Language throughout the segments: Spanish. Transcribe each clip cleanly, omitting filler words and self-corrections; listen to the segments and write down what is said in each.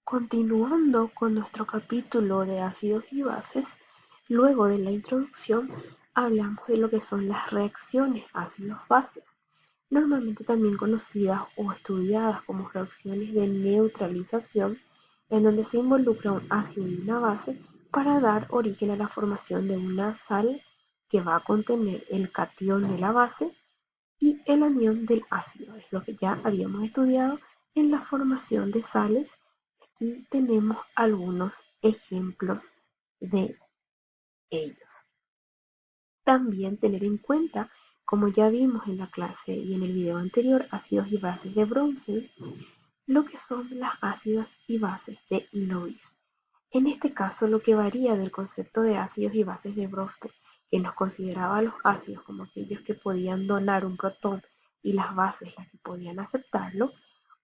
Continuando con nuestro capítulo de ácidos y bases, luego de la introducción hablamos de lo que son las reacciones ácidos-bases, normalmente también conocidas o estudiadas como reacciones de neutralización, en donde se involucra un ácido y una base para dar origen a la formación de una sal que va a contener el catión de la base y el anión del ácido. Es lo que ya habíamos estudiado en la formación de sales. Aquí tenemos algunos ejemplos de ellos. También tener en cuenta, como ya vimos en la clase y en el video anterior, ácidos y bases de Bronsted, lo que son las ácidos y bases de Lewis. En este caso, lo que varía del concepto de ácidos y bases de Bronsted, que nos consideraba los ácidos como aquellos que podían donar un protón y las bases las que podían aceptarlo,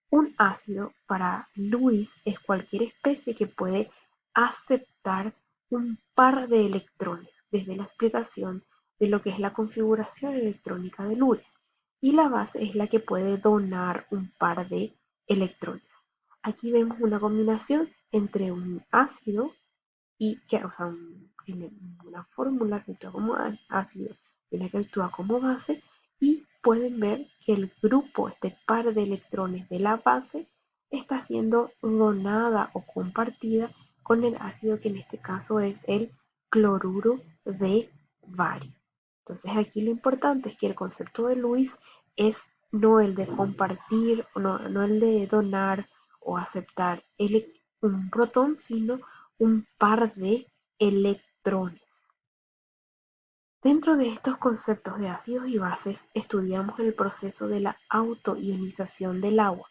un ácido para Lewis es cualquier especie que puede aceptar un par de electrones, desde la explicación de lo que es la configuración electrónica de Lewis. Y la base es la que puede donar un par de electrones. Aquí vemos una combinación entre un ácido y que, o sea, una fórmula que actúa como ácido y una que actúa como base, y pueden ver que el grupo, este par de electrones de la base, está siendo donada o compartida con el ácido, que en este caso es el cloruro de bario. Entonces aquí lo importante es que el concepto de Lewis es no el de compartir, no el de donar o aceptar un protón, sino un par de electrones. Dentro de estos conceptos de ácidos y bases, estudiamos el proceso de la autoionización del agua.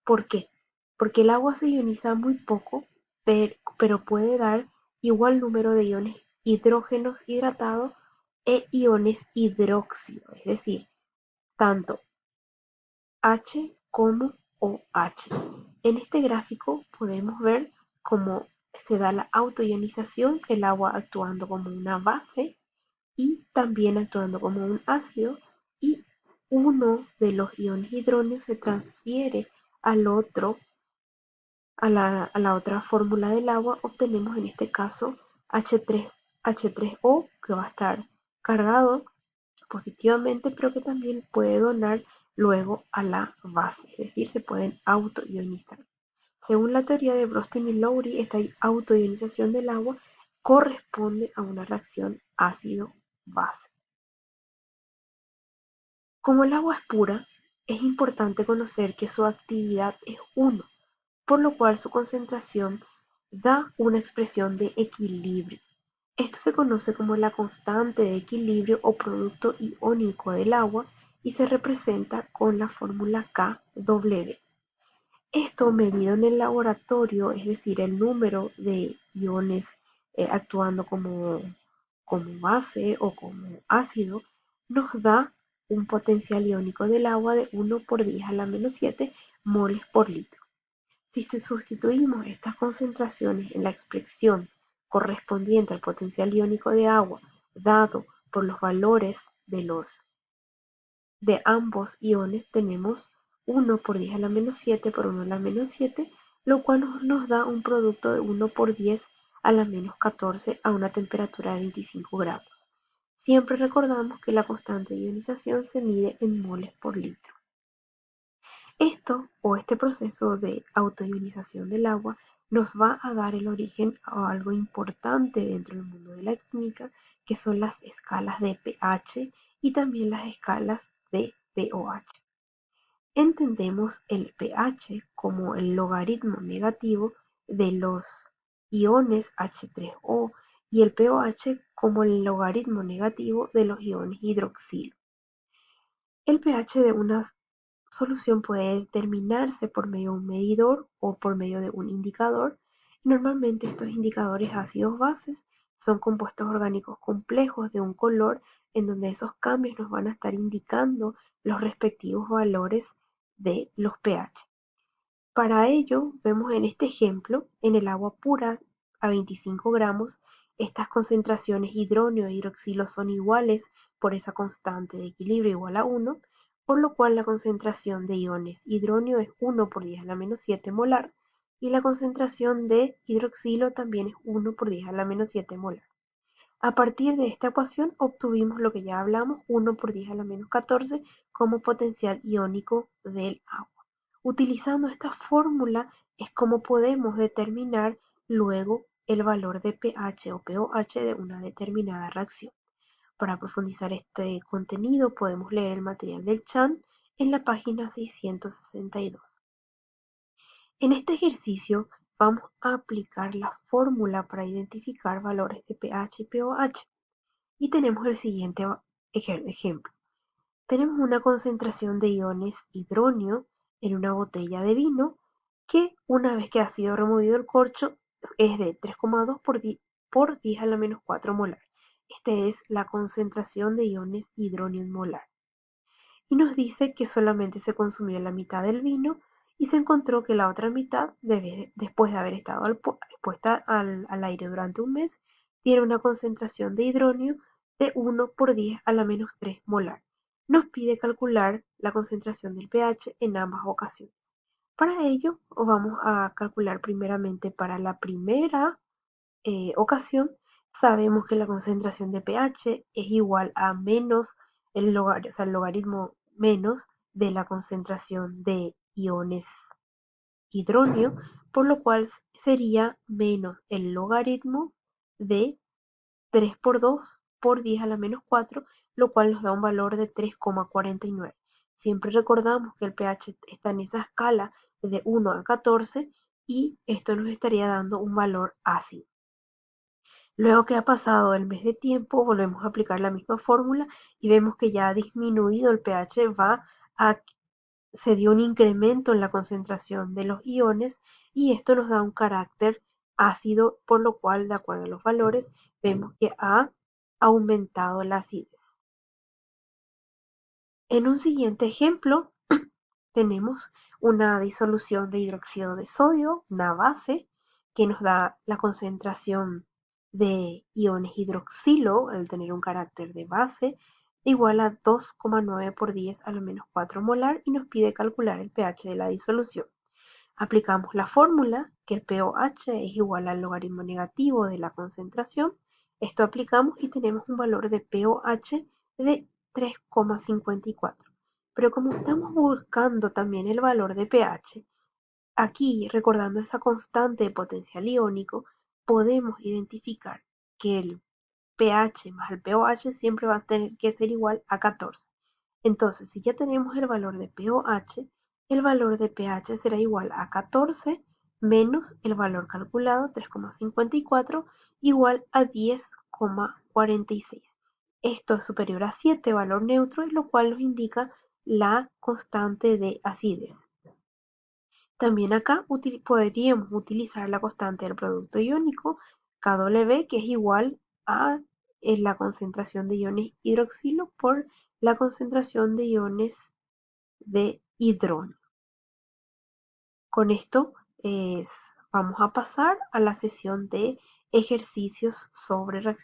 ¿Por qué? Porque el agua se ioniza muy poco, pero puede dar igual número de iones hidrógenos hidratados e iones hidróxido, es decir, tanto H como OH. En este gráfico podemos ver cómo se da la autoionización, el agua actuando como una base y también actuando como un ácido, y uno de los iones hidrógenos se transfiere al otro, a la otra fórmula del agua. Obtenemos en este caso H3O, que va a estar cargado positivamente, pero que también puede donar luego a la base, es decir, se pueden autoionizar. Según la teoría de Bronsted y Lowry, esta autoionización del agua corresponde a una reacción ácido-base. Como el agua es pura, es importante conocer que su actividad es 1, por lo cual su concentración da una expresión de equilibrio. Esto se conoce como la constante de equilibrio o producto iónico del agua y se representa con la fórmula Kw. Esto medido en el laboratorio, es decir, el número de iones actuando como base o como ácido, nos da un potencial iónico del agua de 1 por 10 a la menos 7 moles por litro. Si sustituimos estas concentraciones en la expresión correspondiente al potencial iónico de agua dado por los valores de ambos iones, tenemos 1 por 10 a la menos 7 por 1 a la menos 7, lo cual nos da un producto de 1 por 10 a la menos 14 a una temperatura de 25 grados. Siempre recordamos que la constante de ionización se mide en moles por litro. Esto o este proceso de autoionización del agua nos va a dar el origen a algo importante dentro del mundo de la química, que son las escalas de pH y también las escalas de pOH. Entendemos el pH como el logaritmo negativo de los iones H3O y el pOH como el logaritmo negativo de los iones hidroxilo. El pH de una solución puede determinarse por medio de un medidor o por medio de un indicador. Normalmente estos indicadores ácidos bases son compuestos orgánicos complejos de un color, en donde esos cambios nos van a estar indicando los respectivos valores de los pH. Para ello, vemos en este ejemplo, en el agua pura a 25 gramos, estas concentraciones hidróneo e hidroxilo son iguales por esa constante de equilibrio igual a 1, por lo cual la concentración de iones hidróneo es 1 por 10 a la menos 7 molar, y la concentración de hidroxilo también es 1 por 10 a la menos 7 molar. A partir de esta ecuación obtuvimos lo que ya hablamos, 1 por 10 a la menos 14 como potencial iónico del agua. Utilizando esta fórmula es como podemos determinar luego el valor de pH o pOH de una determinada reacción. Para profundizar este contenido podemos leer el material del Chan en la página 662. En este ejercicio vamos a aplicar la fórmula para identificar valores de pH y pOH y tenemos el siguiente ejemplo. Tenemos una concentración de iones hidronio en una botella de vino que una vez que ha sido removido el corcho es de 3,2 por 10 a la menos 4 molar. Esta es la concentración de iones hidronio en molar. Y nos dice que solamente se consumió la mitad del vino y se encontró que la otra mitad, después de haber estado expuesta al aire durante un mes, tiene una concentración de hidronio de 1 por 10 a la menos 3 molar. Nos pide calcular la concentración del pH en ambas ocasiones. Para ello, vamos a calcular primeramente para la primera ocasión, sabemos que la concentración de pH es igual a menos el logaritmo menos de la concentración de iones hidronio, por lo cual sería menos el logaritmo de 3 por 2 por 10 a la menos 4, lo cual nos da un valor de 3,49. Siempre recordamos que el pH está en esa escala de 1 a 14 y esto nos estaría dando un valor ácido. Luego que ha pasado el mes de tiempo, volvemos a aplicar la misma fórmula y vemos que ya ha disminuido el pH, se dio un incremento en la concentración de los iones y esto nos da un carácter ácido, por lo cual, de acuerdo a los valores, vemos que ha aumentado la acidez. En un siguiente ejemplo, tenemos una disolución de hidróxido de sodio, una base, que nos da la concentración de iones hidroxilo, al tener un carácter de base, igual a 2,9 por 10 a la menos 4 molar y nos pide calcular el pH de la disolución. Aplicamos la fórmula que el pOH es igual al logaritmo negativo de la concentración. Esto aplicamos y tenemos un valor de pOH de 3,54. Pero como estamos buscando también el valor de pH, aquí recordando esa constante de potencial iónico, podemos identificar que el pH más el pOH siempre va a tener que ser igual a 14. Entonces, si ya tenemos el valor de pOH, el valor de pH será igual a 14 menos el valor calculado, 3,54, igual a 10,46. Esto es superior a 7, valor neutro, lo cual nos indica la constante de acidez. También acá podríamos utilizar la constante del producto iónico, Kw, que es igual a la concentración de iones hidroxilo por la concentración de iones de hidrógeno. Con esto vamos a pasar a la sesión de ejercicios sobre reacciones.